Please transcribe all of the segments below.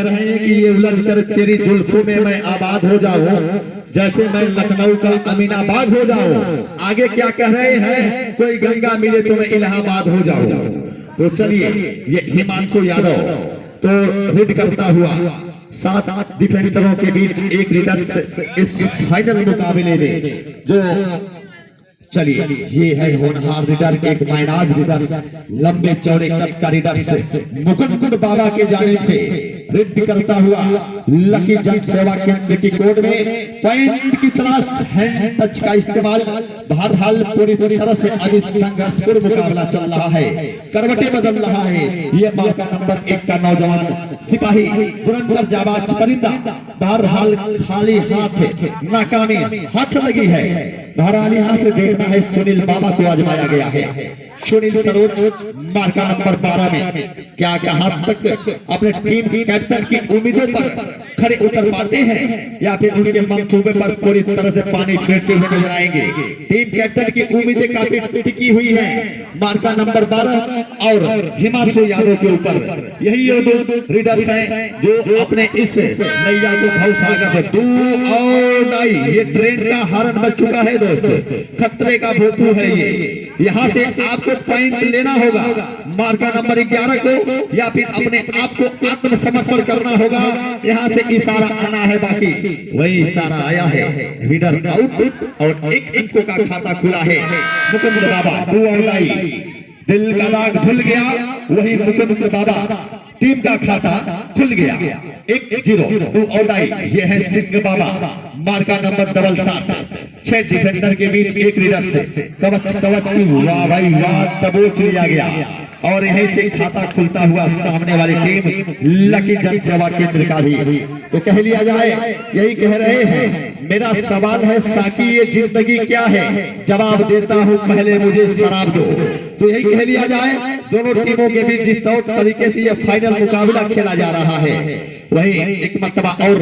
रहे हैं कि ये उलझ कर तेरी जुल्फों में मैं आबाद हो जाऊं, जैसे मैं लखनऊ का अमीनाबाद हो जाऊं। आगे क्या कह रहे हैं, कोई गंगा मिले तो मैं इलाहाबाद हो जाऊं। तो चलिए, ये हिमांशु यादव तो हिट करता हुआ 7 डिफेंडरों के बीच एक रीडर्स इस फाइनल मुकाबले में जो चलिए, ये है होनहार रीडर, एक मायनाज रीडर, लंबे चौड़े कद का रीडर मुकुंद बाबा के जानिब से रिड करता हुआ लकी जन सेवा केंद्र की कोर्ट में पॉइंट की तलाश, हैंड टच का इस्तेमाल। बहरहाल पूरी तरह से अभी संघर्षपूर्ण मुकाबला चल रहा है, करवटें बदल रहा है। ये मार्का नंबर 1 का नौजवान सिपाही दुरंतर जाबाज परिंदा, बहरहाल खाली हाथ नाकामी हाथ लगी है। बहरहाल यहाँ से देखना है, सुनील बाबा को आजमाया गया है। सुनील सरोज मार्का नंबर 12 में क्या कहां तक अपने टीम कैप्टन की उम्मीदों पर खड़े उतर पाते हैं या फिर उनके मंसूबे पर पूरी तरह से पानी फेरते हुए नजर आएंगे। टीम कैप्टन की उम्मीदें काफी टिकी हुई हैं मार्का नंबर 12 और हिमांशु यादव के ऊपर। यही ये दो रीडर्स हैं जो अपने इस नैया को भवसागर से दूर और नहीं, ये ट्रेन का हॉर्न बज चुका है दोस्तों, खतरे का भोपू है ये। यहाँ से आपको पॉइंट लेना होगा मार्का नंबर 11 को, या फिर अपने आप को आत्मसमर्पण करना होगा। यहाँ से इशारा आना है, बाकी वही इशारा आया है। रीडर आउट और 1 अंकों का खाता खुला है। मुकुंद बाबा 2 आउट आई, दिल का दाग धुल गया, वही मुकुंद बाबा टीम का खाता खुल गया। 1-0 2 आउट आई। ये है सिंह बाबा मार्का नंबर 7 6 डिफेंडर के बीच एक रीडर से कवच की वाह भाई वाह दबोच लिया गया और यहीं से खाता खुलता हुआ सामने वाली टीम लकी जन सेवा केंद्र का भी। तो कह लिया जाए, यही कह रहे हैं, मेरा सवाल है साकी ये जिंदगी क्या है, जवाब देता हूँ पहले मुझे शराब दो। तो यही कह लिया जाए, दोनों टीमों के बीच जिस तरीके से ये फाइनल मुकाबला खेला जा रहा है, वही एक मर्तबा और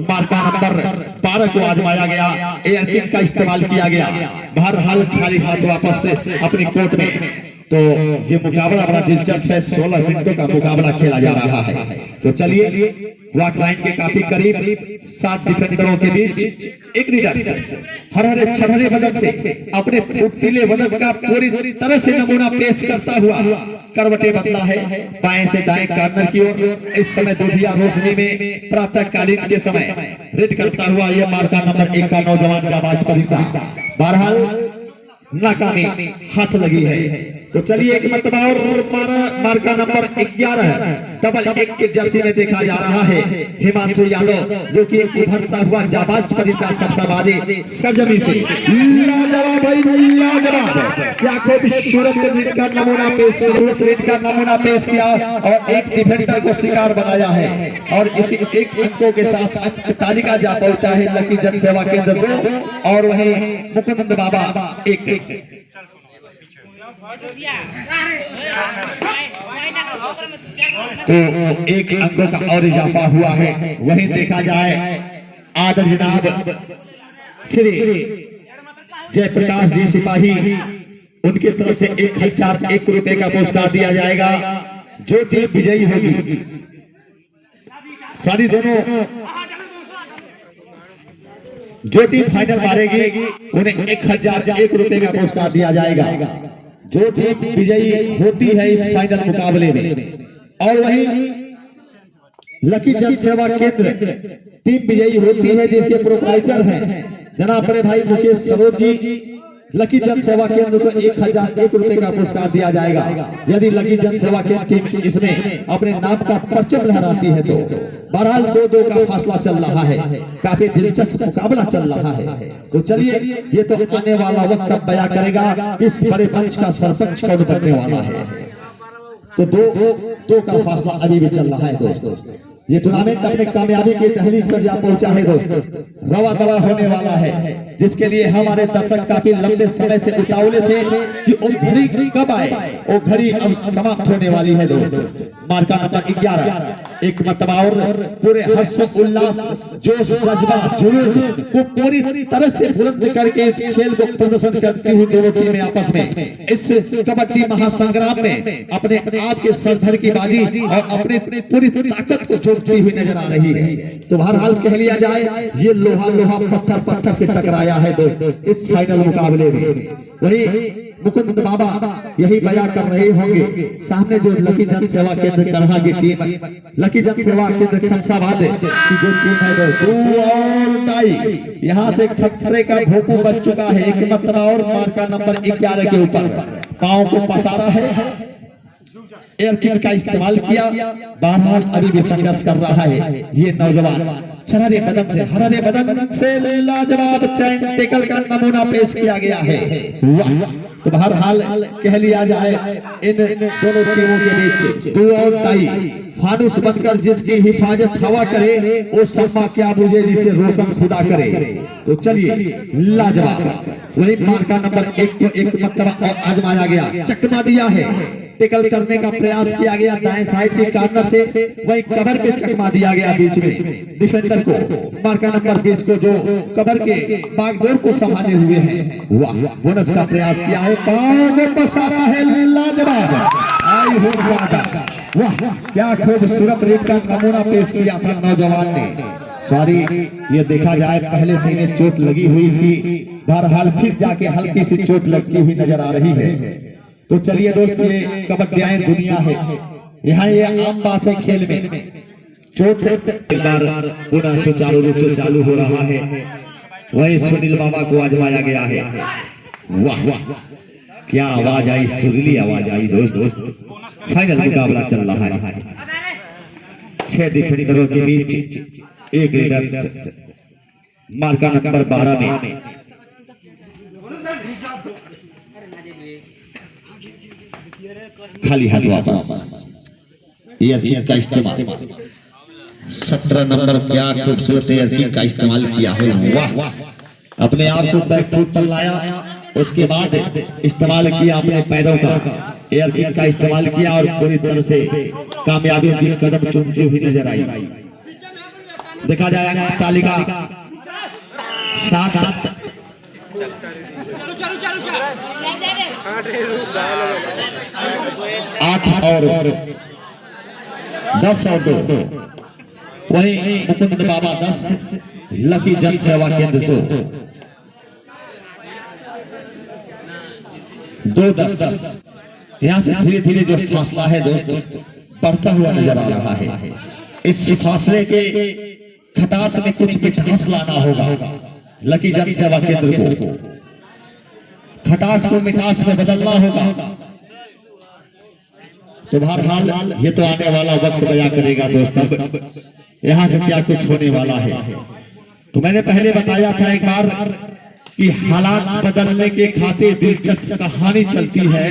मार्का नंबर 12 को आजमाया गया, एयर किक का इस्तेमाल किया गया। बहरहाल खाली हाथ वापस से अपनी कोर्ट में। तो ये मुकाबला बड़ा दिलचस्प है, 16 मिनटों का मुकाबला खेला जा रहा है। तो चलिए, व्हाइट लाइन के काफी करीब 7 डिफेंडरों के बीच एक रीडर हरे छरहरे बदन से अपने फुर्तीले बदन का पूरी तरह से नमूना पेश करता हुआ करवटे बदला है बाएं से दाएं कॉर्नर की ओर। इस समय दुधिया रोशनी में प्रातः कालीन के समय रिड करता हुआ ये मार्का नंबर 1 का नौजवान जाबाज परिंदा, बहरहाल नाकामी हाथ लगी है। तो चलिए, एक मरतबा और मार्का नंबर 11 डबल 1 के जर्सी में देखा जा रहा है हिमांशु यादव, जो कि उभरता हुआ जाबाज परिंदा सबसाबाजी सरजमी से लाजवाब भाई लाजवाब, क्या खूबसूरत रीड का नमूना पेश किया और एक डिफेंडर को शिकार बनाया है और इसी 1 अंकों के साथ अंक तालिका जा पहुंचा है लकी जन सेवा केंद्र को। और वही मुकुंद बाबा 1 तो 1 अंकों का और इजाफा हुआ है। वही देखा जाए, आदर जनाब श्री जयप्रकाश जी सिपाही, उनकी तरफ से 1001 रुपए का पुरस्कार दिया जाएगा। जो टीम विजयी होगी, सारी दोनों जो टीम फाइनल मारेगी उन्हें 1001 रुपए का पुरस्कार दिया जाएगा, जो टीम विजयी होती है इस फाइनल मुकाबले में। और वही लकी जन सेवा केंद्र टीम विजयी होती है जिसके प्रोप्राइटर हैं जनाब बड़े भाई मुकेश सरोज जी। लकी जन सेवा केंद्र को 1001 रुपए का पुरस्कार दिया जाएगा यदि लकी जन सेवा केंद्र टीम इसमें अपने नाम का परचम लहराती है। तो बहरहाल 2-2 का फासला चल रहा है, काफी दिलचस्प मुकाबला चल रहा है। तो चलिए, ये तो आने वाला वक्त अब बयां करेगा इस बड़े मंच का सरपंच कौन बनने वाला है। तो 2-2 का फासला अभी भी चल रहा है दोस्तों। ये टूर्नामेंट अपने कामयाबी की तहलीक पर जा पहुंचा है दोस्तों, रवा दवा होने वाला है। जिसके लिए हमारे दर्शक काफी लंबे समय से उतावले थे कि वो घड़ी कब आए। वो घड़ी अब समाप्त होने वाली है दोस्तों। मार्का नंबर 11 एक मतबा और पूरे हर्ष उल्लास जोश जज्बा जुनून को पूरी तरह से बुलंद करके इस खेल को प्रदर्शन करती हुई दोनों टीमें आपस में इस कबड्डी महासंग्राम में अपने आप के सरधर की बाजी और अपने पूरी ताकत को झोंकती हुई नजर आ रही है। तो बहरहाल कह लिया जाए ये लोहा लोहा पत्थर पत्थर से टकराया है दोस्तों इस फाइनल मुकाबले में। वही मुकुंद बाबा यही बयां कर रहे होंगे। सामने जो लकी जन सेवा केंद्र करहा की टीम, लकी जन सेवा केंद्र शमशाबाद की जो टीम है वो और टाई यहाँ से खतरे का भोपू बच चुका है। एक मतबा और मार्का नंबर 11 के ऊपर पांव को पसारा है, एयर किक का इस्तेमाल किया। बहरहाल अभी भी संघर्ष कर रहा है ये नौजवान। हरे बदन से लाजवाब चैन टेकल का नमूना पेश किया गया है। वाह! तो बहरहाल कह लिया जाए इन दोनों टीमों के बीच दो और टाई फानुस बनकर जिसकी हिफाजत हवा करे वो सम्मा क्या बुझे जिसे रोशन खुदा करे। तो चलिए लाजवाब वही मार्का नंबर 1 को एक मतबा और आजमाया गया, चकमा दिया है, टिकल करने का प्रयास किया गया दाएं साइड के कॉर्नर से, वही कवर पे चकमा दिया गया बीच में डिफेंडर को। मार्का नंबर 20 को जो कवर के बागडोर को संभाले हुए हैं। वाह! बोनस का प्रयास किया है, पांव पसारा है, लाजवाब आई हो दादा। वाह! क्या खूबसूरत रीत का नमूना पेश किया था नौजवान ने। सॉरी ये देखा जाए पहले से इन्हें चोट लगी हुई थी, बहरहाल फिर जाके हल्की सी चोट लगती हुई नजर आ रही है। तो चलिए दोस्त ये कबड्डियां दुनिया है, यहाँ ये आम बात है खेल में। चोट एक बार पुनः सुचारू रूप से चालू हो रहा है। वही सुनील बाबा को आजमाया गया है। वाह वाह क्या आवाज आई, सुरीली आवाज आई दोस्त। फाइनल मुकाबला चल रहा है 6 डिफेंडरों के बीच, एक लीडर मार्का नंबर 12 में खाली हाथ वापस, एयर किक का इस्तेमाल 17 नंबर क्या खूबसूरत एयर किक का इस्तेमाल किया है। वाह! अपने आप को बैक फुट पर लाया, उसके बाद इस्तेमाल किया अपने पैरों का, एयर किक का इस्तेमाल किया और पूरी तरह से कामयाबी की कदम चूमती हुई नजर आई। देखा जाएगा तालिका 7 8 और 10 और 2, वही मुकुंद बाबा 10, लकी जन सेवा केंद्र 2 10। यहाँ से धीरे धीरे जो फासला है दोस्त बढ़ता हुआ नजर आ रहा है। इस फासले के खटास में कुछ मिठास लाना होगा लकी जन सेवा केंद्र को, खटास को मिठास में बदलना होगा। तो बहरहाल ये तो आने वाला वक्त बयां करेगा दोस्तों यहाँ से क्या कुछ होने वाला है। तो मैंने पहले बताया था एक बार कि हालात बदलने के खातिर दिलचस्प कहानी चलती है,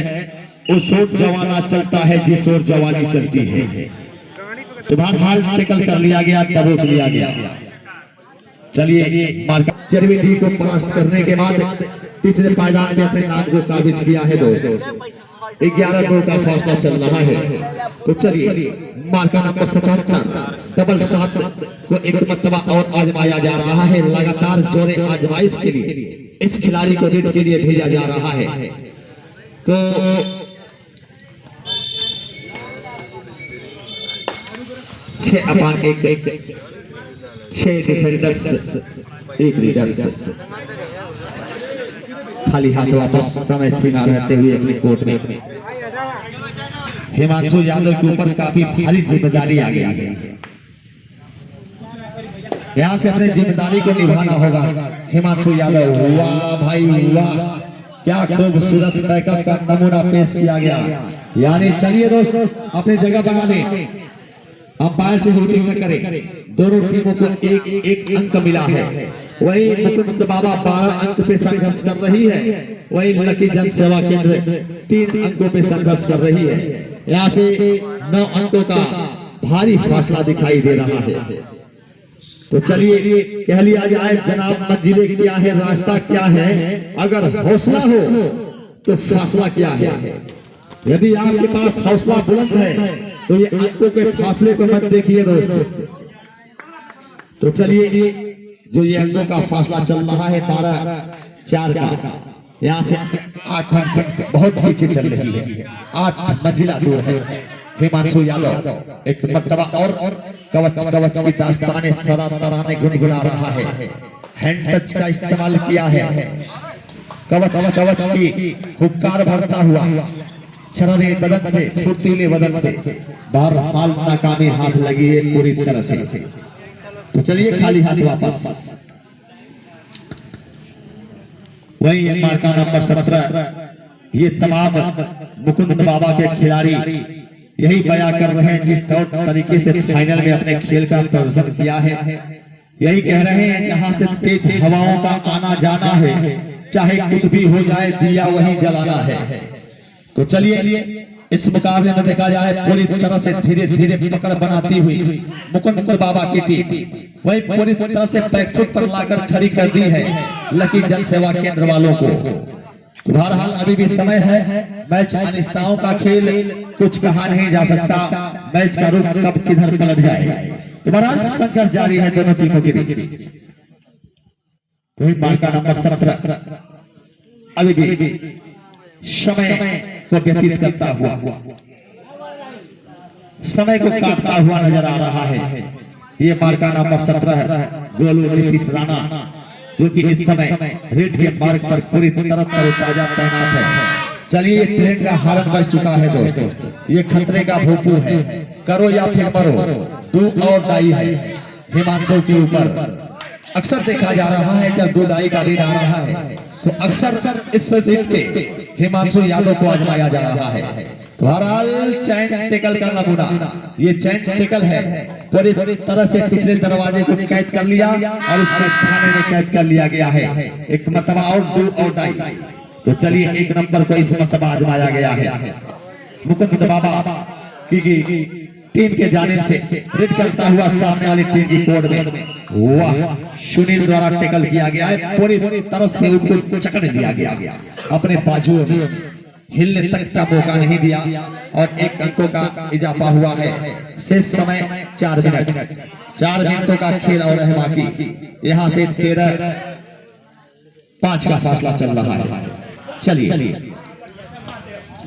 उस ओर जवाना चलता है जिस ओर जवानी चलती है। तो बहरहाल टेकल कर लिया गया, दबोच लिया गया। चलिए मार्का चरविंदी को परास्त करने के बाद तीसरे पायदान में अपने नाम को काबिज किया है दोस्तों। 11-2 का फैसला चल रहा है। तो चलिए मार्का नंबर 77 डबल 7 को एक मर्तबा और आजमाया जा रहा है। लगातार जोरे आजमाइश के लिए इस खिलाड़ी को रेड के लिए भेजा जा रहा है। तो 6 डिफेंडर्स, एक लीडर्स, खाली हाथ वापस, समय सीमा रहते हुए अपने कोर्ट में। हिमांशु यादव के ऊपर काफी भारी जिम्मेदारी आ गई है, यहाँ से अपने जिम्मेदारी को निभाना होगा हिमांशु यादव। वाह भाई वाह, क्या खूबसूरत बैकअप का नमूना पेश किया गया। यानी चलिए दोस्तों अपनी जगह बना लें, अंपायर से होल्डिंग न करें। दोनों टीमों को एक अंक मिला है। वही मुकुंद बाबा 12 अंक पे संघर्ष कर रही है, वही लकी जन सेवा केंद्र 3 अंकों पे संघर्ष कर रही है। यहाँ से 9 अंकों का भारी फासला दिखाई दे रहा है। तो चलिए कह लिया जाए जनाब, मंजिलें क्या है, रास्ता क्या है, अगर हौसला हो तो फासला क्या है। यदि आपके पास हौसला बुलंद है तो ये अंकों के फासले को मत देखिए दोस्तों। तो चलिए जो ये अंकों का फासला चल रहा है 12-4 का, यहाँ से 8 अंक बहुत पीछे चल रही है, 8 मंजिला दूर है। हिमांशु यादव एक मर्तबा और कवच कवच की दास्ताने सदा तराने गुनगुना रहा है। हैंड टच का इस्तेमाल किया है, कवच कवच की हुक्कार भरता हुआ छररे बदन से, फुर्तीले बदन से, बहरहाल नाकामी हाथ लगी है पूरी तरह से। तो चलिए खाली हाथ वापस। वही मार्का नंबर 17, ये तमाम मुकुंद बाबा के खिलाड़ी यही बयां कर रहे हैं जिस तौर तरीके से फाइनल में अपने खेल का प्रदर्शन किया है। यही कह रहे हैं जहां से तेज हवाओं का आना जाना है, चाहे कुछ भी हो जाए दिया वही जलाना है। तो चलिए इस मुकाबले में देखा जाए पूरी तरह से धीरे धीरे पकड़ बनाती हुई मुकुंद बाबा की टीम वही पूरी तरह से बैकफुट पर लाकर खड़ी कर दी है लकी जन सेवा केंद्र वालों को। बहरहाल अभी भी समय है, मैच अनिश्चितताओं का खेल, कुछ कहा नहीं जा सकता, मैच का रुख कब किधर पलट जाए। तो बहरहाल संघर्ष जारी है दोनों टीमों के बीच। कोई मार्का नंबर 17 अभी भी समय को व्यतीत करता हुआ, समय को काटता हुआ नजर आ रहा है। ये मार्का नंबर 17 गोलू नीतीश राणा, जो कि इस समय रेड के मार्ग पर पूरी तरह तरोताजा तैनात है। चलिए ट्रेन का हॉर्न बज चुका है दोस्तों, ये खतरे का भोपू है, करो या फिर मरो, डू और डाई है हिमांशु के ऊपर। अक्सर देखा जा रहा है जब डू डाई का लीड आ रहा है तो अक्सर इस जीत के हिमांशु यादव को आजमाया जा रहा है। बहरहाल चैन टेकल का नमूना, ये चैन टेकल है, पूरी तरह से पिछले दरवाजे को कैद कर लिया और उसके खाने में कैद कर लिया गया है। एक मर्तबा और डू और डाई। तो चलिए एक नंबर को इस मर्तबा आजमाया गया है। मुकुंद बाबा की टीम के जानिब से रेड करता हुआ सामने वाली टीम की कोर्ट में, वाह, सुनील द्वारा टेकल किया गया है, पूरी तरह से उनको जकड़ दिया गया, अपने बाजुओं में हिलने तक का मौका नहीं दिया और 1 अंकों का इजाफा हुआ है। शेष समय 4 मिनट, 4 मिनटों का खेल और है बाकी। यहाँ से 13-5 का फासला चल रहा है। चलिए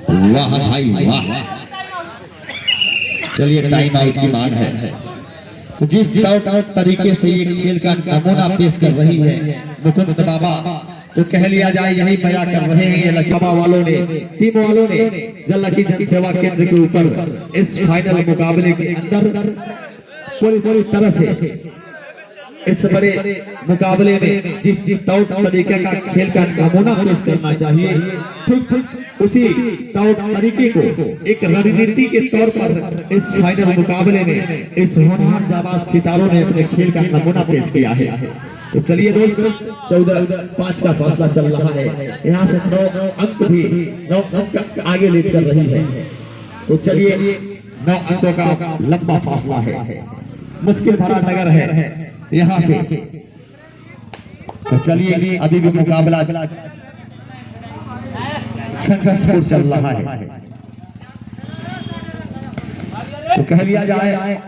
वाह भाई वाह, चलिए टाइम आउट की मांग है। तो जिस तरीके से ये खेल का नमूना पेश कर रही है मुकुंद बाबा, तो कह लिया जाए यही बयां कर रहे हैं ये लकी बाबा वालों ने, टीम वालों ने, लकी जन सेवा केंद्र के ऊपर इस फाइनल मुकाबले के अंदर पूरी तरह से इस बड़े मुकाबले में जिस तौर तरीके का खेल का नमूना पेश करना चाहिए, ठीक उसी तौर तरीके को एक रणनीति के तौर पर इस फाइनल मुकाबले में इस होनहार जाबाज सितारों ने अपने खेल का नमूना पेश किया है। तो चलिए दोस्तों 14-5 का फासला चल रहा है। यहाँ से 9 अंक आगे लीड कर रही है। तो चलिए 9 अंकों का लंबा फासला है, मुश्किल भरा नगर है यहाँ से। तो चलिए अभी भी मुकाबला संघर्षपूर्ण चल रहा है। तो कह लिया जाए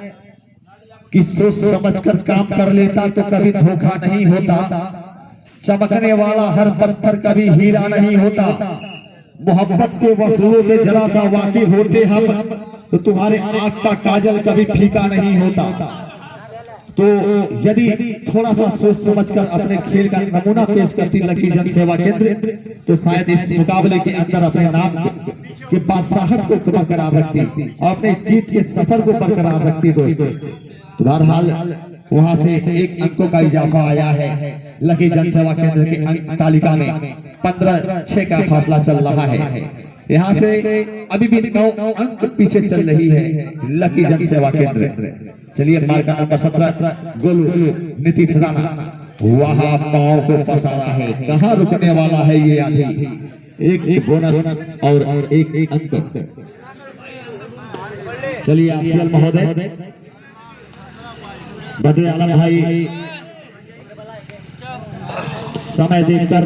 कि सोच समझकर काम कर लेता तो कभी धोखा नहीं होता, चमकने वाला हर पत्थर कभी हीरा नहीं होता। मोहब्बत के वसूलों से जरा सा वाकिफ होते हम तो तुम्हारे आंख का काजल कभी फीका नहीं होता। तो यदि थोड़ा सा सोच समझकर अपने खेल का नमूना पेश करती लकी जन सेवा केंद्र, तो शायद इस मुकाबले के अंदर अपने नाम के बादशाहत को बरकरार रखती और अपने जीत के सफर को बरकरार रखती दोस्तों। तो बहरहाल वहां से 1 अंकों का इजाफा आया है लकी जन सेवा केंद्र की अंक तालिका में। 15-6 का फासला चल रहा है। यहाँ से अभी भी 9 अंक पीछे चल रही है लकी जन सेवा केंद्र। चलिए मार्का नंबर 17 गोलू नीतीश राणा, वहां पांव को पसारा है, कहां रुकने वाला है ये आदमी। एक बोनस और एक अंक। चलिए अफसल महोदय बदर आलम भाई समय देखकर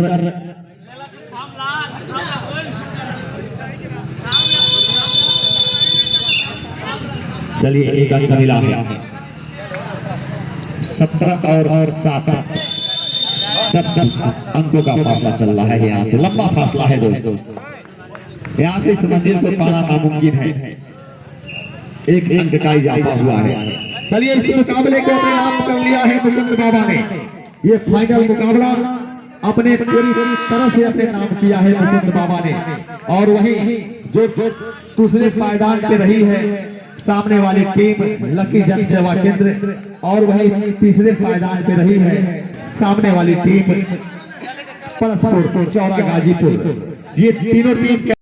चलिए एक अंक मिला है 17 और 7 10 अंकों का फासला चल रहा है। यहाँ से लंबा फासला है दोस्तों, यहाँ से इस मंजिल को पाना नामुमकिन है। एक अंक का इजाफा हुआ है। चलिए इस मुकाबले को अपने नाम कर लिया है मुकुंद बाबा ने। ये फाइनल मुकाबला अपने पूरी तरह से अपने नाम किया है मुकुंद बाबा ने। और वही जो दूसरे पायदान पे रही है सामने वाली टीम लकी जन सेवा केंद्र, और वही तीसरे पायदान पे रही है सामने वाली टीम परस्पर चौरा गाजीपुर। ये तीनों टीम